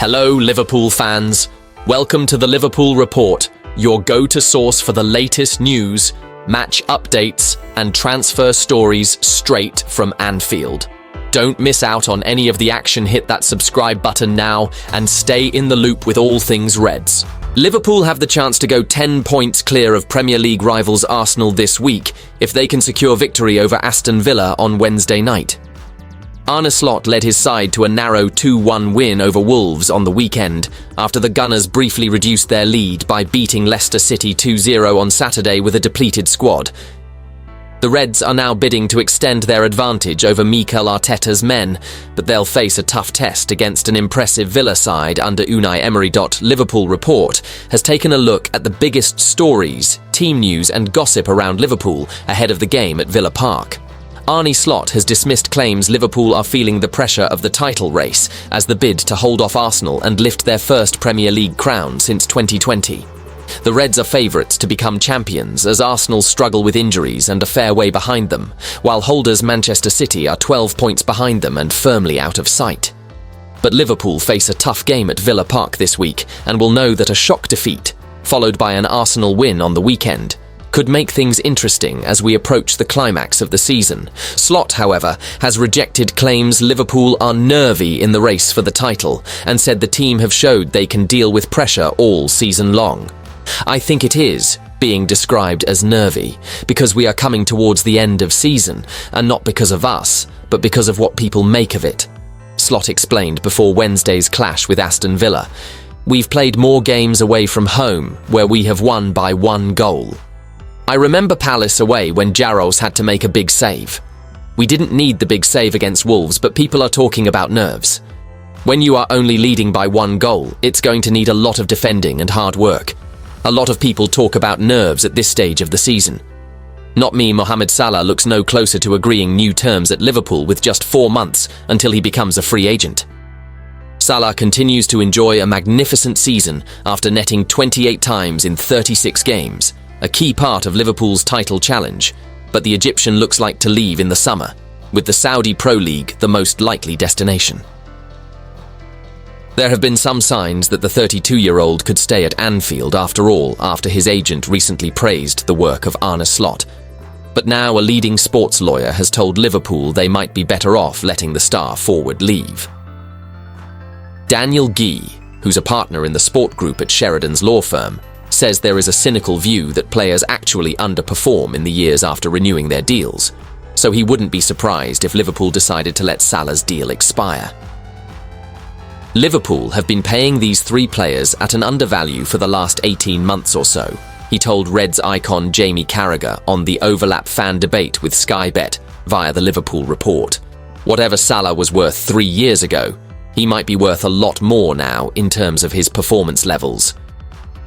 Hello, Liverpool fans. Welcome to the Liverpool Report, your go-to source for the latest news, match updates, and transfer stories straight from Anfield. Don't miss out on any of the action. Hit that subscribe button now and stay in the loop with all things Reds. Liverpool have the chance to go 10 points clear of Premier League rivals Arsenal this week if they can secure victory over Aston Villa on Wednesday night. Arneslot led his side to a narrow 2-1 win over Wolves on the weekend after the Gunners briefly reduced their lead by beating Leicester City 2-0 on Saturday with a depleted squad. The Reds are now bidding to extend their advantage over Mikel Arteta's men, but they'll face a tough test against an impressive Villa side under Unai Emery. Liverpool Report has taken a look at the biggest stories, team news and gossip around Liverpool ahead of the game at Villa Park. Arneslot has dismissed claims Liverpool are feeling the pressure of the title race as the bid to hold off Arsenal and lift their first Premier League crown since 2020. The Reds are favourites to become champions as Arsenal struggle with injuries and a fair way behind them, while holders Manchester City are 12 points behind them and firmly out of sight. But Liverpool face a tough game at Villa Park this week and will know that a shock defeat, followed by an Arsenal win on the weekend, could make things interesting as we approach the climax of the season. Slot, however, has rejected claims Liverpool are nervy in the race for the title and said the team have showed they can deal with pressure all season long. I think it is being described as nervy because we are coming towards the end of season, and not because of us, but because of what people make of it. Slot explained before Wednesday's clash with Aston Villa. We've played more games away from home where we have won by 1 goal. I remember Palace away when Jaros had to make a big save. We didn't need the big save against Wolves, but people are talking about nerves. When you are only leading by 1 goal, it's going to need a lot of defending and hard work. A lot of people talk about nerves at this stage of the season. Not me. Mohamed Salah looks no closer to agreeing new terms at Liverpool with just 4 months until he becomes a free agent. Salah continues to enjoy a magnificent season after netting 28 times in 36 games, a key part of Liverpool's title challenge, but the Egyptian looks like to leave in the summer, with the Saudi Pro League the most likely destination. There have been some signs that the 32-year-old could stay at Anfield after all, after his agent recently praised the work of Arneslot. But now a leading sports lawyer has told Liverpool they might be better off letting the star forward leave. Daniel Guy, who's a partner in the sport group at Sheridan's law firm, says there is a cynical view that players actually underperform in the years after renewing their deals, so he wouldn't be surprised if Liverpool decided to let Salah's deal expire. Liverpool have been paying these 3 players at an undervalue for the last 18 months or so, he told Reds icon Jamie Carragher on the Overlap fan debate with Sky Bet via the Liverpool Report. Whatever Salah was worth 3 years ago, he might be worth a lot more now in terms of his performance levels.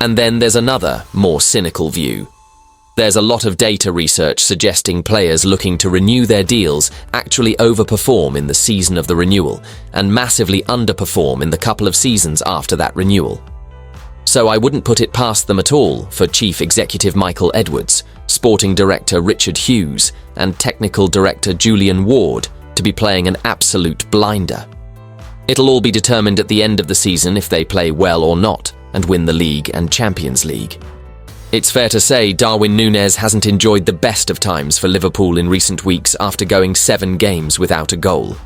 And then there's another, more cynical view. There's a lot of data research suggesting players looking to renew their deals actually overperform in the season of the renewal and massively underperform in the couple of seasons after that renewal. So I wouldn't put it past them at all for Chief Executive Michael Edwards, Sporting Director Richard Hughes, and Technical Director Julian Ward to be playing an absolute blinder. It'll all be determined at the end of the season if they play well or not and win the League and Champions League. It's fair to say Darwin Nunez hasn't enjoyed the best of times for Liverpool in recent weeks after going 7 games without a goal.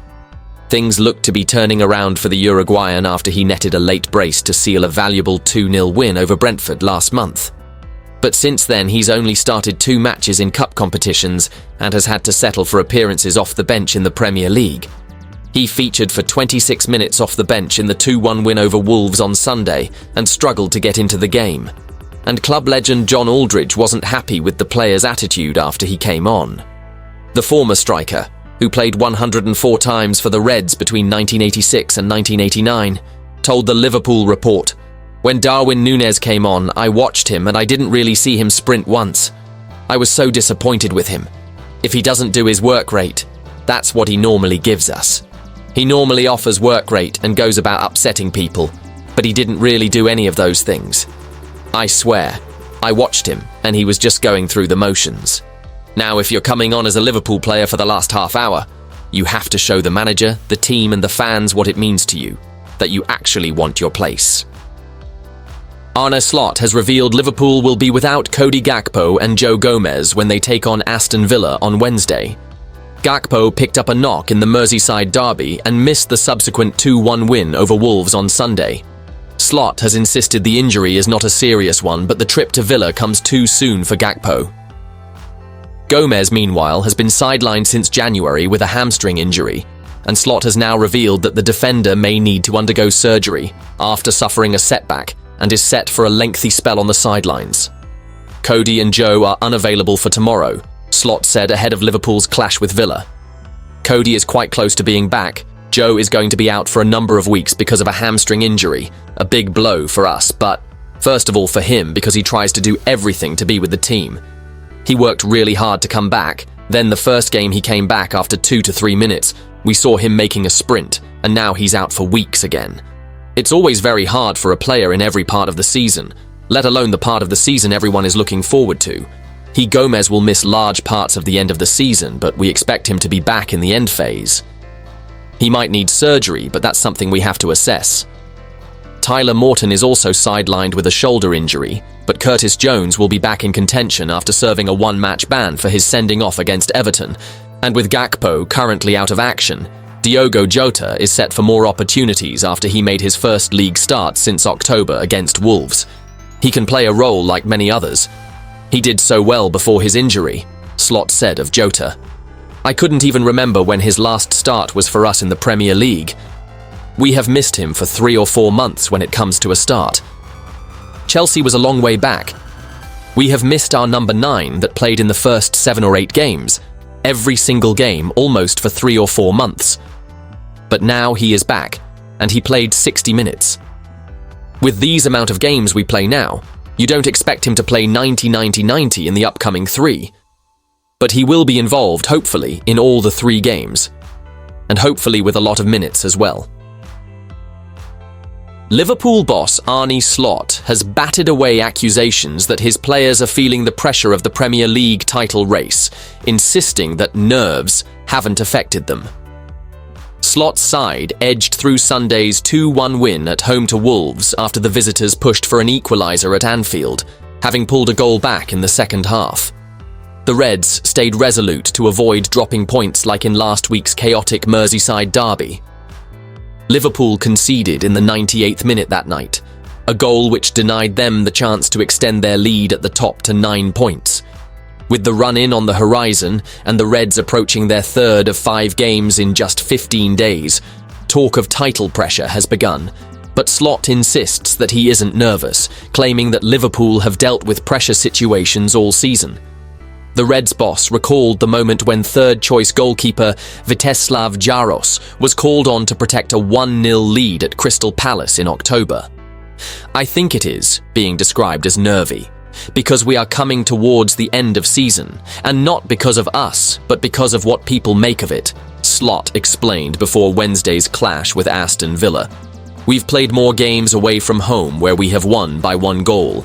Things look to be turning around for the Uruguayan after he netted a late brace to seal a valuable 2-0 win over Brentford last month. But since then he's only started 2 matches in cup competitions and has had to settle for appearances off the bench in the Premier League. He featured for 26 minutes off the bench in the 2-1 win over Wolves on Sunday and struggled to get into the game. And club legend John Aldridge wasn't happy with the player's attitude after he came on. The former striker, who played 104 times for the Reds between 1986 and 1989, told the Liverpool Report, "When Darwin Nunez came on, I watched him and I didn't really see him sprint once. I was so disappointed with him. If he doesn't do his work rate, that's what he normally gives us. He normally offers work rate and goes about upsetting people, but he didn't really do any of those things. I swear, I watched him and he was just going through the motions. Now, if you're coming on as a Liverpool player for the last half hour, you have to show the manager, the team and the fans what it means to you. that you actually want your place. Arneslot has revealed Liverpool will be without Cody Gakpo and Joe Gomez when they take on Aston Villa on Wednesday. Gakpo picked up a knock in the Merseyside derby and missed the subsequent 2-1 win over Wolves on Sunday. Slot has insisted the injury is not a serious one, but the trip to Villa comes too soon for Gakpo. Gomez, meanwhile, has been sidelined since January with a hamstring injury, and Slot has now revealed that the defender may need to undergo surgery after suffering a setback and is set for a lengthy spell on the sidelines. Cody and Joe are unavailable for tomorrow, Slot said ahead of Liverpool's clash with Villa. Cody is quite close to being back. Joe is going to be out for a number of weeks because of a hamstring injury, a big blow for us, but first of all for him because he tries to do everything to be with the team. He worked really hard to come back, then the first game he came back after 2 to 3 minutes, we saw him making a sprint, and now he's out for weeks again. It's always very hard for a player in every part of the season, let alone the part of the season everyone is looking forward to. Gomez will miss large parts of the end of the season, but we expect him to be back in the end phase. He might need surgery, but that's something we have to assess. Tyler Morton is also sidelined with a shoulder injury, but Curtis Jones will be back in contention after serving a one-match ban for his sending off against Everton, and with Gakpo currently out of action, Diogo Jota is set for more opportunities after he made his first league start since October against Wolves. He can play a role like many others. He did so well before his injury, Slot said of Jota. I couldn't even remember when his last start was for us in the Premier League. We have missed him for 3 or 4 months when it comes to a start. Chelsea was a long way back. We have missed our number 9 that played in the first 7 or 8 games, every single game almost for 3 or 4 months. But now he is back, and he played 60 minutes. With these amount of games we play now, you don't expect him to play 90-90-90 in the upcoming 3. But he will be involved, hopefully, in all the 3 games, and hopefully with a lot of minutes as well. Liverpool boss Arne Slot has batted away accusations that his players are feeling the pressure of the Premier League title race, insisting that nerves haven't affected them. Slot's side edged through Sunday's 2-1 win at home to Wolves after the visitors pushed for an equaliser at Anfield, having pulled a goal back in the second half. The Reds stayed resolute to avoid dropping points like in last week's chaotic Merseyside derby. Liverpool conceded in the 98th minute that night, a goal which denied them the chance to extend their lead at the top to 9 points. With the run-in on the horizon and the Reds approaching their 3rd of 5 games in just 15 days, talk of title pressure has begun. But Slot insists that he isn't nervous, claiming that Liverpool have dealt with pressure situations all season. The Reds boss recalled the moment when third-choice goalkeeper Vítězslav Jaros was called on to protect a 1-0 lead at Crystal Palace in October. I think it is being described as nervy, because we are coming towards the end of season, and not because of us, but because of what people make of it, Slot explained before Wednesday's clash with Aston Villa. We've played more games away from home where we have won by 1 goal.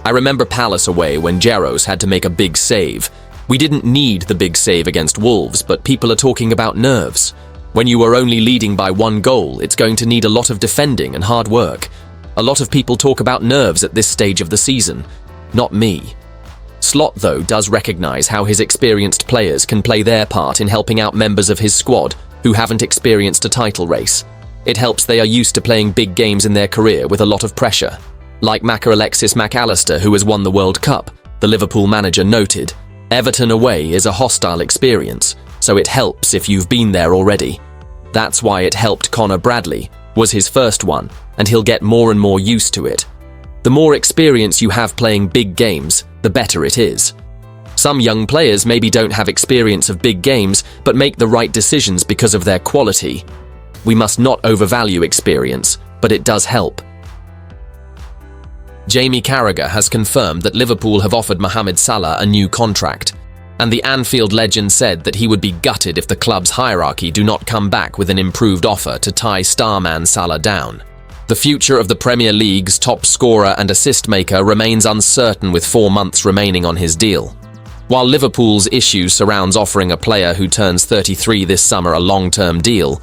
I remember Palace away when Jaros had to make a big save. We didn't need the big save against Wolves, but people are talking about nerves. When you are only leading by 1 goal, it's going to need a lot of defending and hard work. A lot of people talk about nerves at this stage of the season. Not me. Slot, though, does recognise how his experienced players can play their part in helping out members of his squad who haven't experienced a title race. It helps they are used to playing big games in their career with a lot of pressure. Like Alexis Mac Allister, who has won the World Cup, the Liverpool manager noted, Everton away is a hostile experience, so it helps if you've been there already. That's why it helped Connor Bradley, was his first one, and he'll get more and more used to it. The more experience you have playing big games, the better it is. Some young players maybe don't have experience of big games, but make the right decisions because of their quality. We must not overvalue experience, but it does help. Jamie Carragher has confirmed that Liverpool have offered Mohamed Salah a new contract, and the Anfield legend said that he would be gutted if the club's hierarchy do not come back with an improved offer to tie starman Salah down. The future of the Premier League's top scorer and assist maker remains uncertain with 4 months remaining on his deal. While Liverpool's issue surrounds offering a player who turns 33 this summer a long-term deal,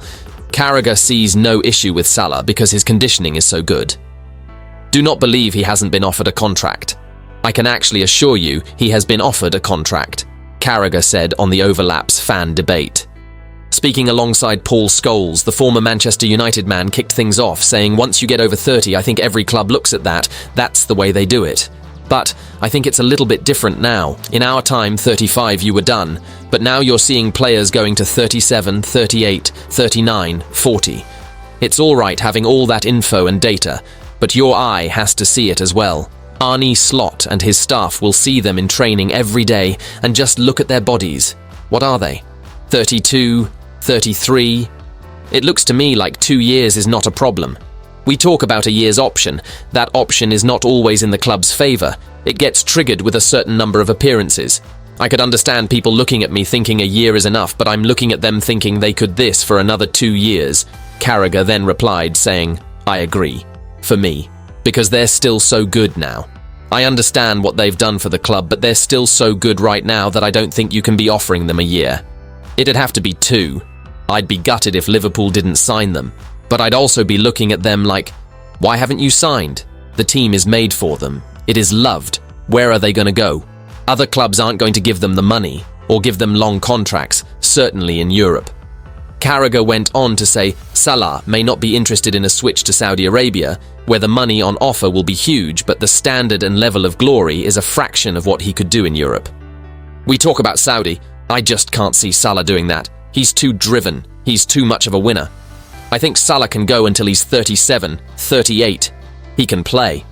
Carragher sees no issue with Salah because his conditioning is so good. Do not believe he hasn't been offered a contract. I can actually assure you he has been offered a contract, Carragher said on the Overlaps fan debate. Speaking alongside Paul Scholes, the former Manchester United man kicked things off, saying, "Once you get over 30, I think every club looks at that. That's the way they do it. But I think it's a little bit different now. In our time, 35, you were done. But now you're seeing players going to 37, 38, 39, 40. It's all right having all that info and data, but your eye has to see it as well. Arneslot and his staff will see them in training every day and just look at their bodies. What are they? 32, 33? It looks to me like 2 years is not a problem. We talk about a year's option. That option is not always in the club's favour. It gets triggered with a certain number of appearances. I could understand people looking at me thinking a year is enough, but I'm looking at them thinking they could this for another 2 years. Carragher then replied saying, I agree. For me. Because they're still so good now. I understand what they've done for the club, but they're still so good right now that I don't think you can be offering them a year. It'd have to be 2. I'd be gutted if Liverpool didn't sign them. But I'd also be looking at them like, why haven't you signed? The team is made for them. It is loved. Where are they going to go? Other clubs aren't going to give them the money or give them long contracts, certainly in Europe. Carragher went on to say Salah may not be interested in a switch to Saudi Arabia, where the money on offer will be huge, but the standard and level of glory is a fraction of what he could do in Europe. We talk about Saudi. I just can't see Salah doing that. He's too driven. He's too much of a winner. I think Salah can go until he's 37, 38. He can play.